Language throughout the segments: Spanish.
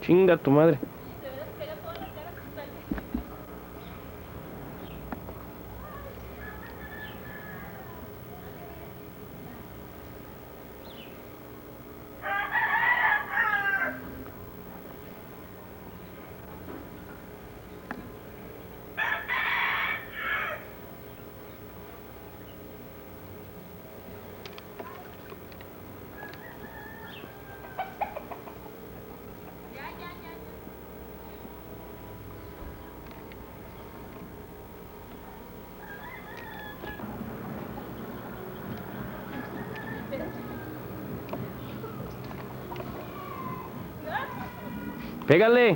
Chinga tu madre. Pégale.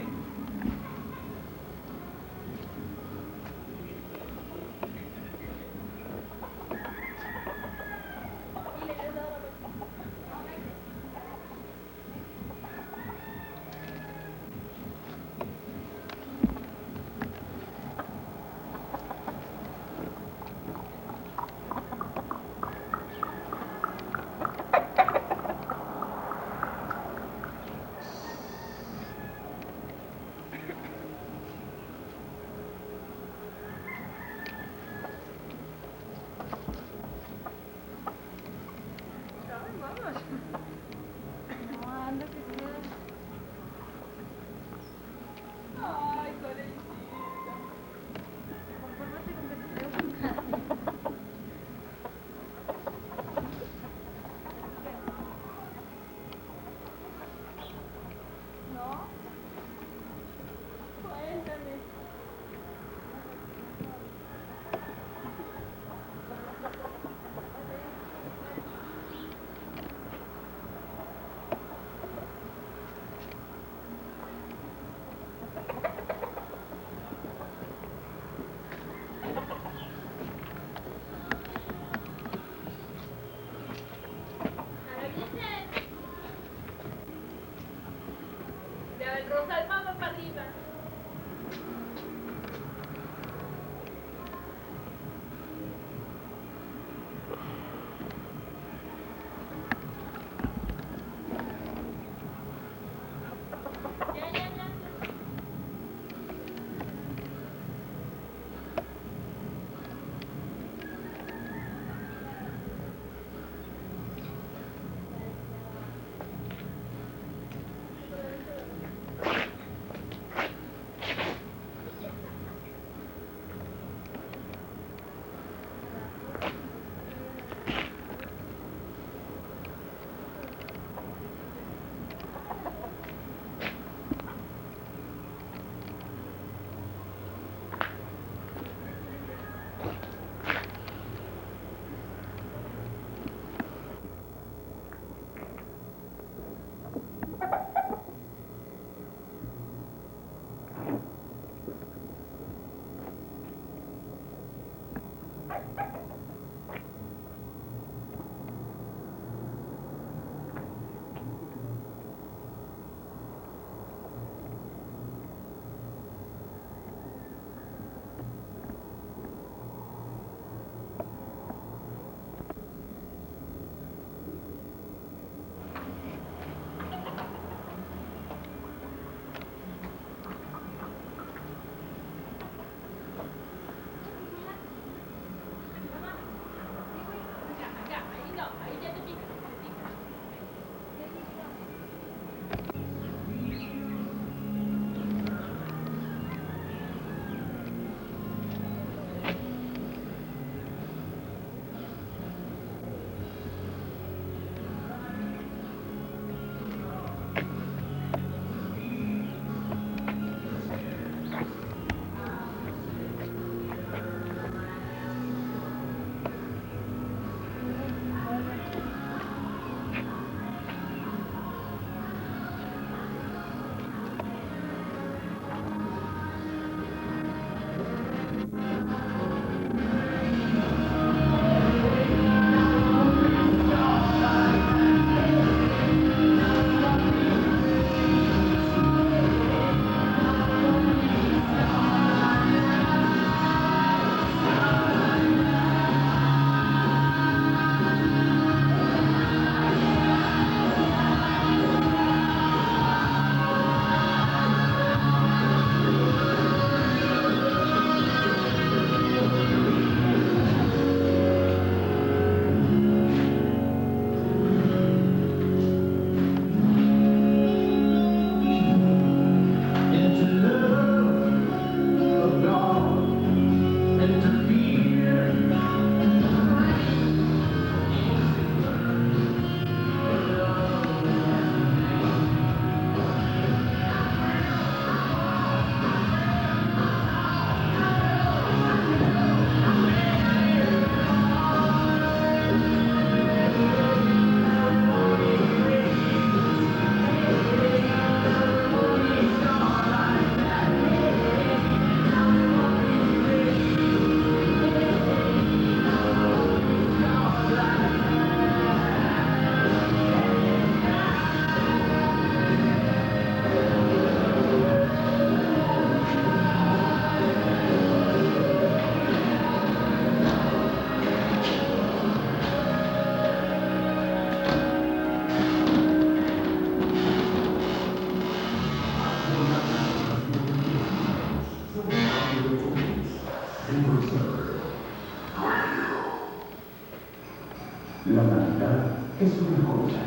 La Navidad es una cosa.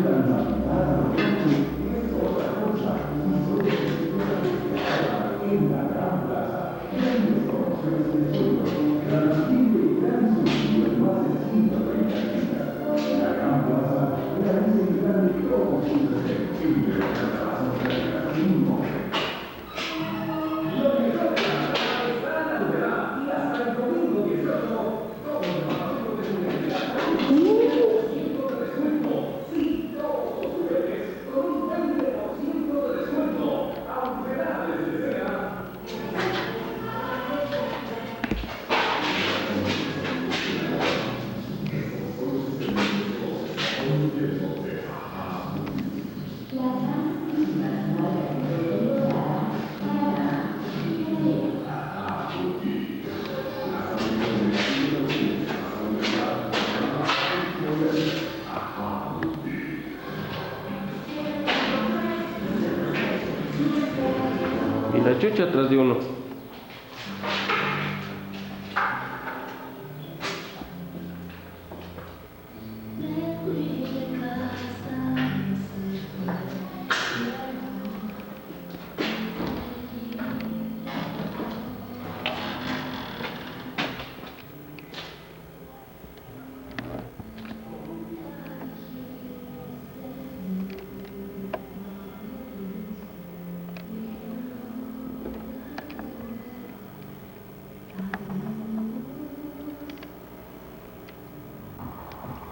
La Navidad es otra cosa. Y solo se puede festejar en la Gran Plaza. Grandes promociones de descuento. Gran ambiente y gran surtido en más de 130 tiendas. La Gran Plaza realiza y grande todos sus deseos. Y de la plaza oferta sin nombre. Lo mejor de la Navidad está en la Navidad. Y hasta el domingo 18, todos los artículos de juguetes con un 20% de descuento. Sí, todos los juguetes con un 20% de descuento. Aunque nadie les desea. Y la chucha atrás de uno.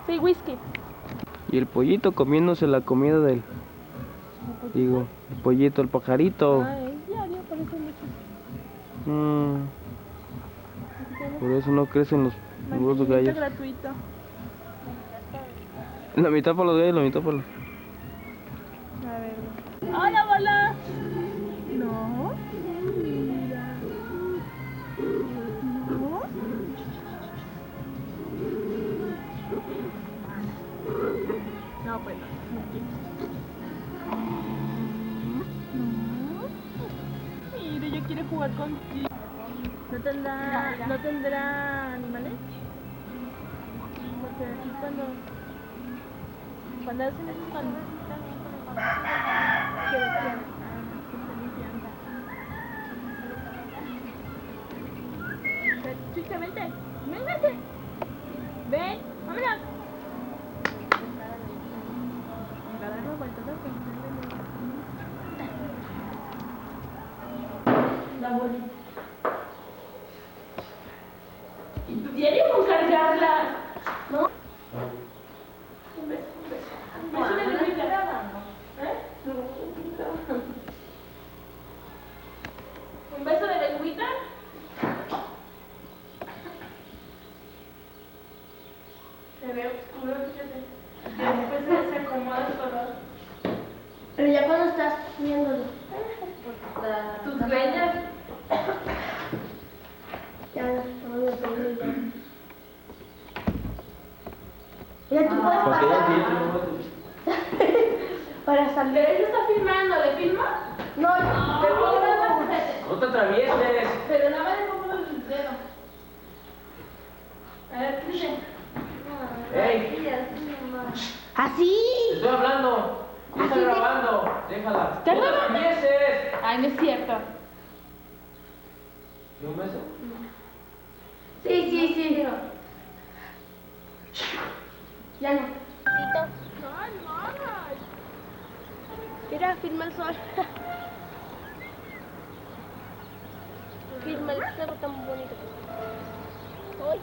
Sí, whisky. Y el pollito comiéndose la comida del... Digo, el pollito, el pajarito. Ay, ya parece mucho. Por eso no crecen los Mantenimiento gallos. gratuito. La mitad para los gallos, la mitad para los... A ver. ¡Hola, bola! No. Mira. No. No, pues no. No. Mira, ella quiere jugar contigo. ¿No tendrá animales? Porque aquí cuando hacen eso que decían, Chucha, vente, véngase, ven, vámonos. Va a dar una vuelta, la bolita. Y tu diario con cargarla, ¿no? Un beso, un beso. Un beso de lengüita. ¿Eh? Un beso de lengüita. Se ve oscuro, fíjate. Después se acomoda el color. Pero ya cuando estás viéndolo. Tus greñas. Ya, no me perdí ya. Mira, tú puedes Porque ya pasar. Para salir. Pero ella está filmando, ¿le filma? No, no. Le pongo las macetas. No te atravieses. Pero nada más le pongo el dedo. A ver, ¿qué dice? ¡Ey! Así. Te estoy hablando. Ya está Así de- grabando. Déjala. ¿Está ¡No te grabando? atravieses! Ay, no es cierto. ¿Y un beso? Sí, sí, sí. Ya no. Ay, no. Mira, firma el sol. Firma el cerro tan bonito. Hoy.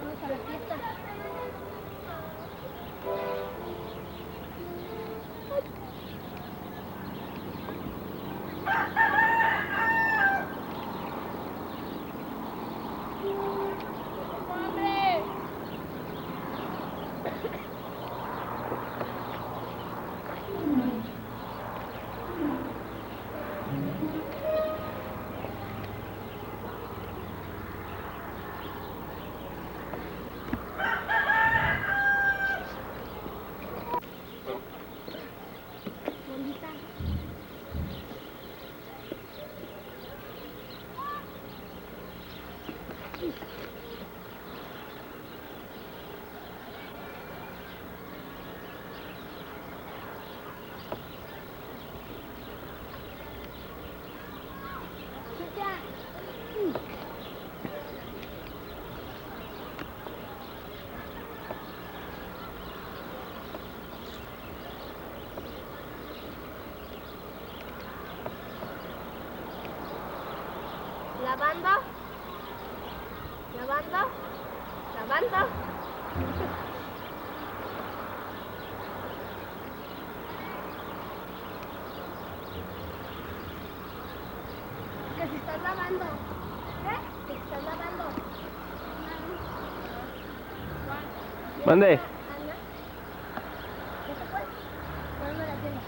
Vamos a la fiesta. Lavando. Lavando. Lavando. Que si estás lavando. ¿Qué? Que si estás lavando. Mande. Ana. ¿Qué se fue? ¿Cuándo la tienda?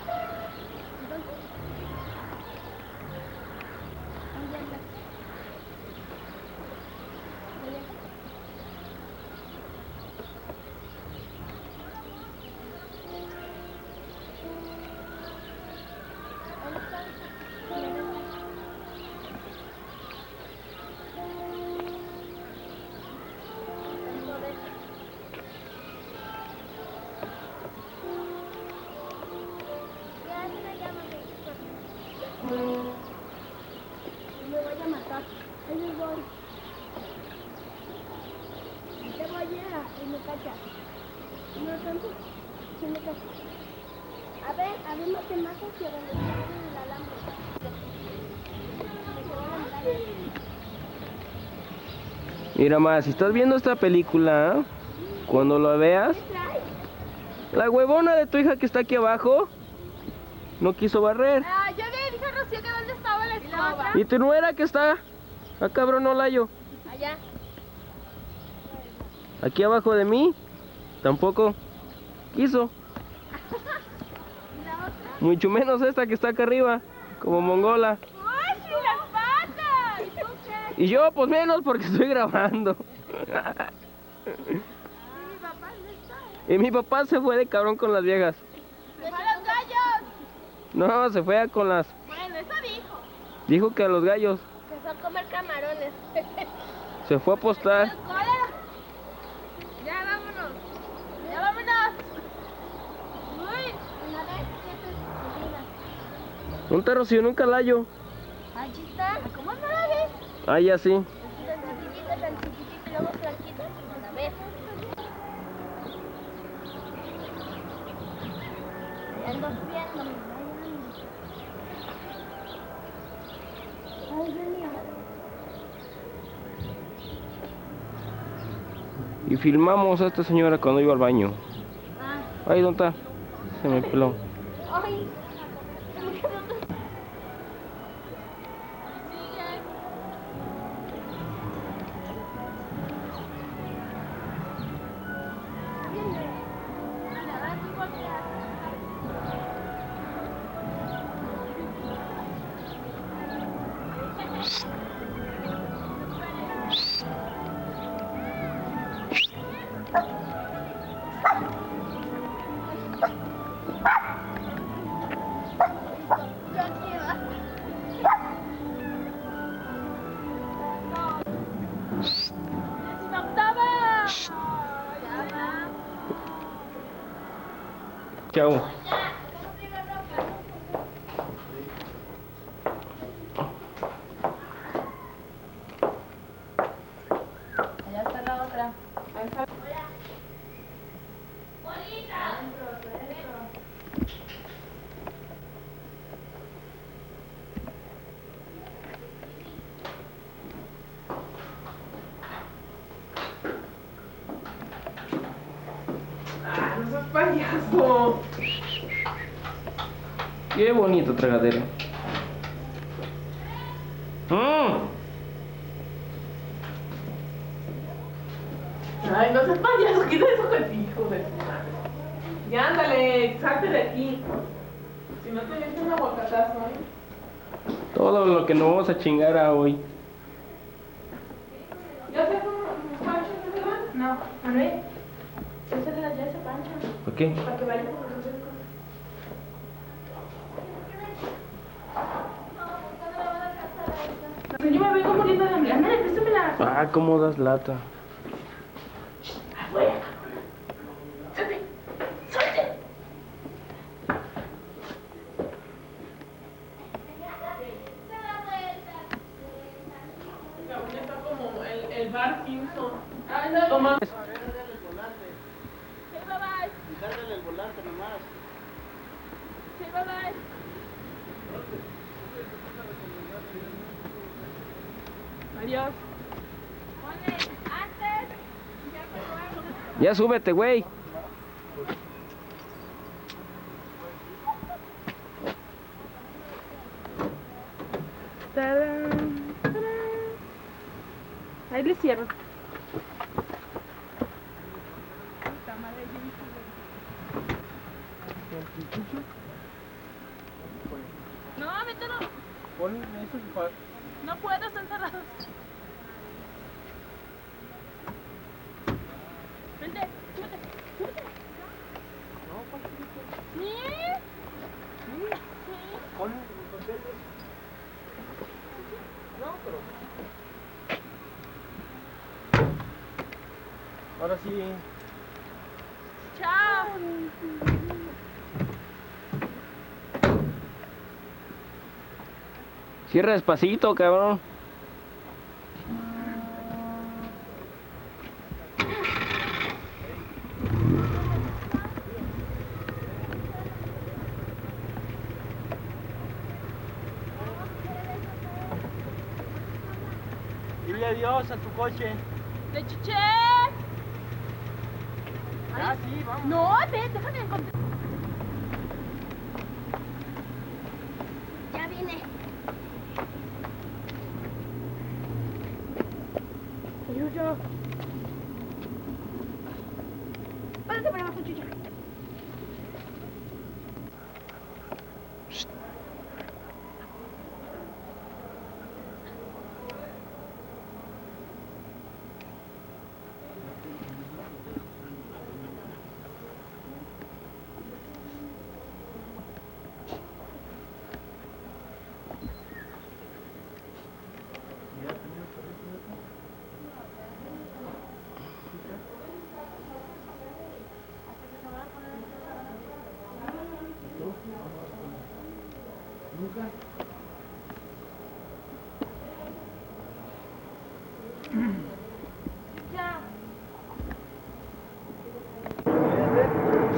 Entonces. ¿Dónde anda? ¿Dónde anda? ¿Dónde está? Me voy a matar. Ahí les voy. Te voy a ir y me cachas. No tanto. Sí me cachas. A ver, no te matas y a donde está el alambre. Me quedó la mirada. Mira más, si estás viendo esta película, cuando lo veas, ¿Qué traes? la huevona de tu hija que está aquí abajo no quiso barrer. Ah, yo le dije a Rocío que dónde estaba la escoba. Y tu nuera que está acá, bro, no la hallo. Allá. Aquí abajo de mí, tampoco quiso. ¿Y la otra? Mucho menos esta que está acá arriba, como mongola. ¡Ay, sí, las patas! ¿Y tú qué? Y yo, pues menos, porque estoy grabando. ¿Y mi papá dónde está? Y mi papá se fue de cabrón con las viejas. ¡Se fue a los gallos! No, se fue con las... Bueno, eso dijo. Dijo que a los gallos. Se fue a comer camarones. Se fue a apostar. Ya vámonos. Ya vámonos. Uy, una vez, Un Rocío, nunca la hallo. allí está. ¿Cómo no la ves? Ah, ya sí. Tan chiquitita y luego flaquita. A ver. Ando viendo. Ay, venía. Y filmamos a esta señora cuando iba al baño. Ah. Ay, ¿dónde está? Se me peló. Ay. Chao. Allá está la otra. Ahí está. Ah, no seas payaso. Qué bonito tragadero. Ay, no seas payaso, quita eso contigo, de tu madre. Ya ándale, salte de aquí. Si no te metes un aguacatazo, Todo lo que nos vamos a chingar a hoy. ¿Ya se fue Pancho, se va? No, a ver. Esa es la ya se Pancho. ¿Por qué? Para que vaya por los refrescos. No sé, yo me vengo muriendo de hambre. Ándale, préstamela. Ah, cómo das lata. Afuera. Salte. Salte. Cabrón, está como el bar Simpson. Ay, no. Toma. Cárgale el volante nomás. Sí, bye bye. Adiós. Ya súbete, güey. Tarán, tarán. Ahí le cierro. No, mételo. No puedo, están cerrados. Vente, súbete, súbete. ¿Sí? Ahora sí. Chao. Cierra despacito, cabrón. Dile adiós a tu coche. ¡Le chuché! Ah, sí, vamos. No, déjame encontrar. Ya vine. Chucho. Párate para abajo, Chucha.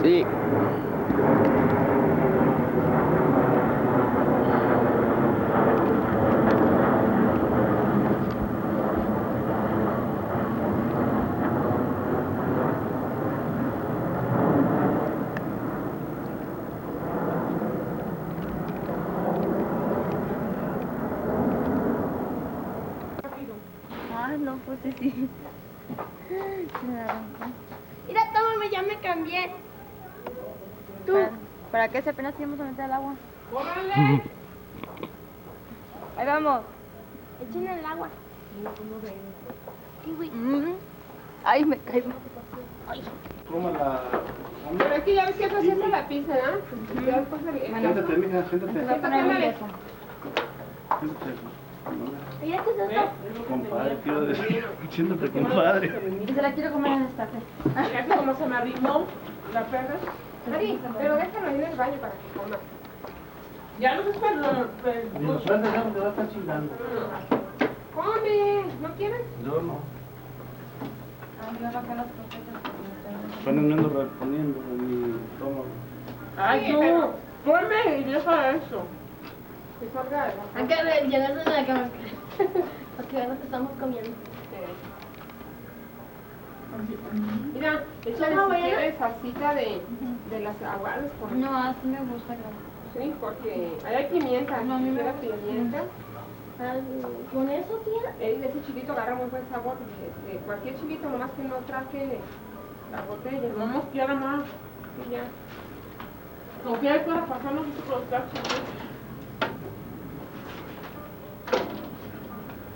Sí. Ah, no, pues sí. Mira, tómame, ya me cambié. Tú. ¿Para qué si apenas íbamos a meter al agua? ¡Córrele! Ahí vamos. Echen el agua. Kiwi. Ay, me caigo. Toma la. Pero es que ya ves que eso sí es la pizza, ¿no? Ya después Siéntate, mija, siéntate. Voy a poner mi beso. Mira, ¿qué es esto? Compadre, quiero decir. Siéntate, compadre. Y se la quiero comer en esta. Fíjate cómo se me arrimó la perra. Ari, pero déjalo ahí en el baño para que coma. Ya no sé Ni nos sueltas, ya no te vas a estar chingando. Come, ¿no quieres? Yo no. Ay, yo acá las croquetas. Apenas me ando reponiendo de mi estómago. Ay, no. Come y deja eso. Que salga de la Hay que llenarnos de la cama. Para que vean lo que estamos comiendo. Mira, échale ¿Cómo si voy a ir? quieres salsita de las aguadas. No, así me gusta, claro. Sí, porque ahí hay pimienta. No, a mí me ¿Quieres gusta. pimienta? ¿Con eso, tía? Ese chilito agarra muy buen sabor. De cualquier chilito, nomás que no traje la botella. No nos quiera más. Y ya. Con qué hay para pasarnos por los tachos.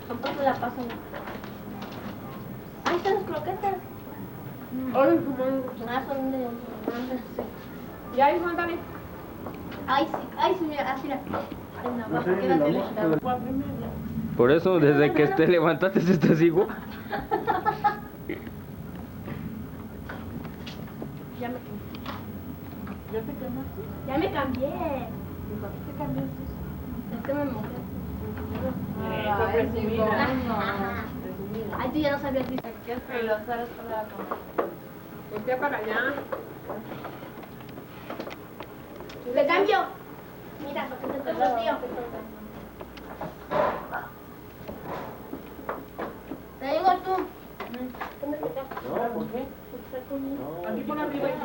Tampoco la pasan. Ahí están las croquetas. Ay, cómo. Ah, son de... Ya, hijo, ándale. Ay, sí, mira, así la... Ay, no, No sé, ¿para qué la la tele? música de- 4:30. Por eso, desde que te levantaste, estás igual. Ya me cambié. ¿Ya te quemaste? Ya me cambié. ¿Y por qué te cambiaste? Es que me mojé. Eso, presumida. Ajá. Ay, tú ya no sabías visto. ¿Qué es lo sabes para la cama? Vete para allá. ¡Le cambio! Mira, porque te tío. ¿Dónde está? No, ¿por qué? Está comiendo. Aquí por arriba y ya.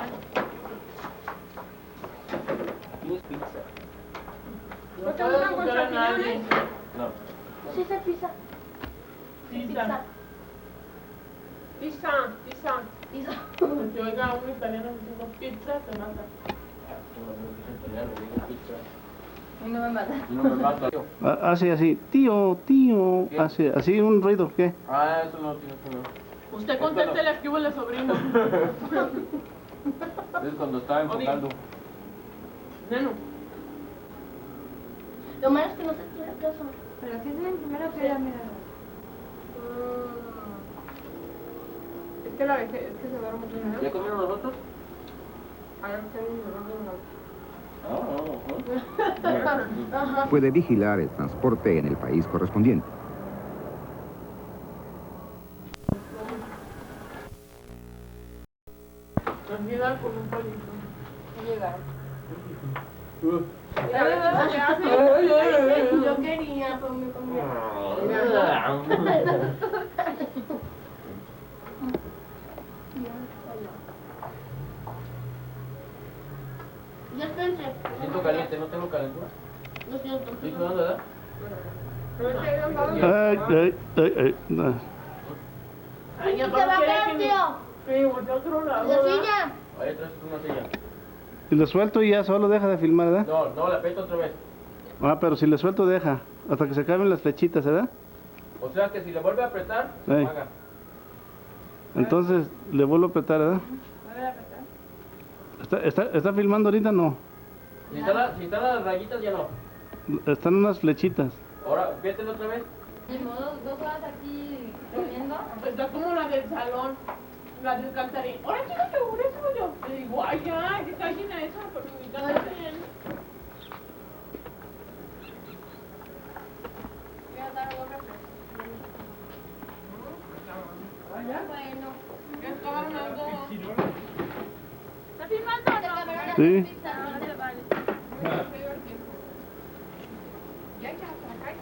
¿Tienes pizza? ¿No te gustan con champiñones? No. Sí, se pizza. Pizza. Pizza. Pizza. Que oiga un italiano diciendo pizza, te mata. Y no me mata. No me mata. Hace así, tío, ¿Qué? hace así un ruido, ¿qué? Ah, eso no tiene que ver. Usted contéstele aquí huele sobrino. Es cuando estaba enfocando. Neno. Lo malo es que no se tiene caso. Pero aquí es la primera fila, mira. Es que la vejez, es que se duerme mucho, ¿no? ¿Ya comieron los otros? Ahora tengo un dolor Puede vigilar el transporte en el país correspondiente. Nos llegan con un palito. Llegaron. Yo quería, pero me comía. Ya pensé. Siento caliente, no tengo calentura. Lo siento. ¿Estoy sudando, verdad? No. Ay, ¿Qué papá va a quiere quedar, que me... tío? Sí, volteó a otro lado. La ¿verdad? silla. Ahí traes una silla. Si le suelto y ya solo deja de filmar, ¿verdad? No, la aprieto otra vez. Ah, pero si le suelto deja, hasta que se acaben las flechitas, ¿verdad? O sea que si le vuelve a apretar, se Ey. apaga. Entonces le vuelvo a apretar, ¿verdad? ¿Vuelve a apretar? ¿Está filmando ahorita? No. Si están las rayitas, ya no. Están unas flechitas. Ahora, apriételo otra vez. Ni modo, 2 horas aquí comiendo. Está como la del salón, la del cantarín. Ahora chica, te voy a yo. Le digo, ay, ya, que cállen a eso, pero mi casa está bien. Voy a dar algo refresco. Bueno. Ya estaban dando. ¿Está filmando o no? Sí. Vale, vale. Ya, acá,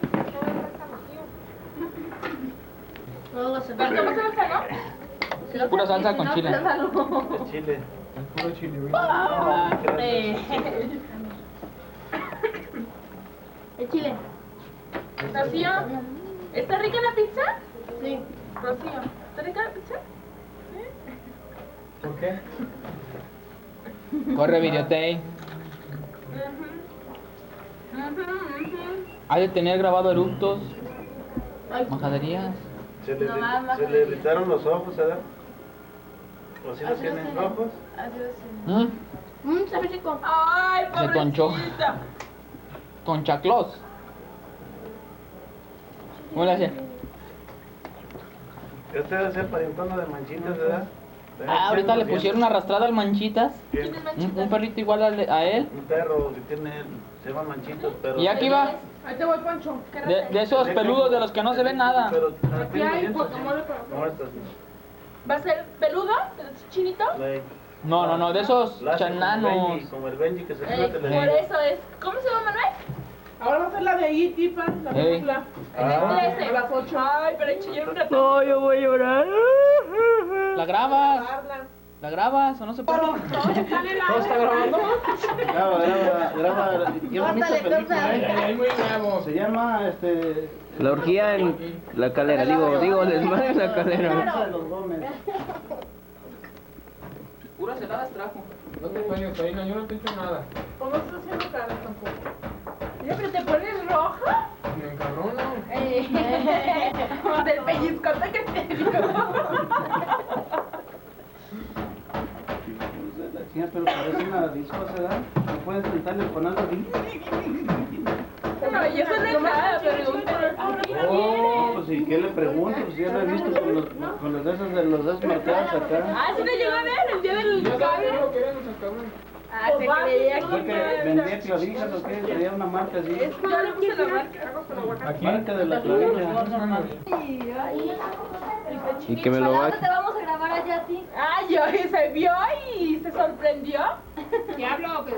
todo está vacío. Luego se ¿Pero cómo se lo sacó? Pura salsa con chile. Chile. Puro chile. El chile. Rocío, ¿está rica la pizza? Sí. Rocío, ¿está rica la pizza? ¿Por qué? Corre videotape. Ha de tener grabado eructos, majaderías. Se le- se le irritaron los ojos, ¿verdad? ¿O si los tienen rojos? Adiós. Sabe rico. Ay, Se conchó. pobrecita. Conchaclos. ¿Cómo le hace? Este debe ser parientona de manchitas, ¿verdad? Ah, ahorita le pusieron una arrastrada al Manchitas. ¿Quién? Un perrito igual a él. Un perro que tiene, se llama Manchitas, pero... Y aquí va. Ahí te voy, Pancho. De esos peludos de los que no se ve nada. Pero Aquí hay guacamole para no, estas ¿Va a ser peludo? ¿Chinito? no. No, de esos chananos. Como el Benji que se Por mete eso es. ¿Cómo se llama, Manuel? Ahora va a ser la de E.T., Pan, la Ey. película. Ah. A las 8. Ay, pero chillé un rato. No, yo voy a llorar. ¿La grabas? Darla. ¿La grabas o no se puede? Todos están en la... ¿Todo está grabando? Graba. Qué bonita película, ¿eh? muy nuevo. Se llama, La orgía en la calera, digo, desmadre en la calera. Casa de los Gómez. Puras heladas trajo. No te paño, Karina, yo no te he hecho nada. ¿Cómo estás haciendo cara tampoco? Oye, pero te pones roja. Me encarrono. Del pellizcote que te dio. La china, pero parece una discosa, ¿verdad? No puedes intentarle con algo así. No, y eso no es nada, pero un Oh, pues ¿y qué le pregunto? Pues ya lo he visto con los de esos de los dos marcados acá. Ah, sí te llegó a ver el día del cable. Ah, te creía Fue que vendía clavijas o qué, traía una marca así. Yo le puse la marca. Marca de la clavija. Y que me lo va Te vamos a grabar allá a ti. Ay, yo se vio y se sorprendió. Diablo, que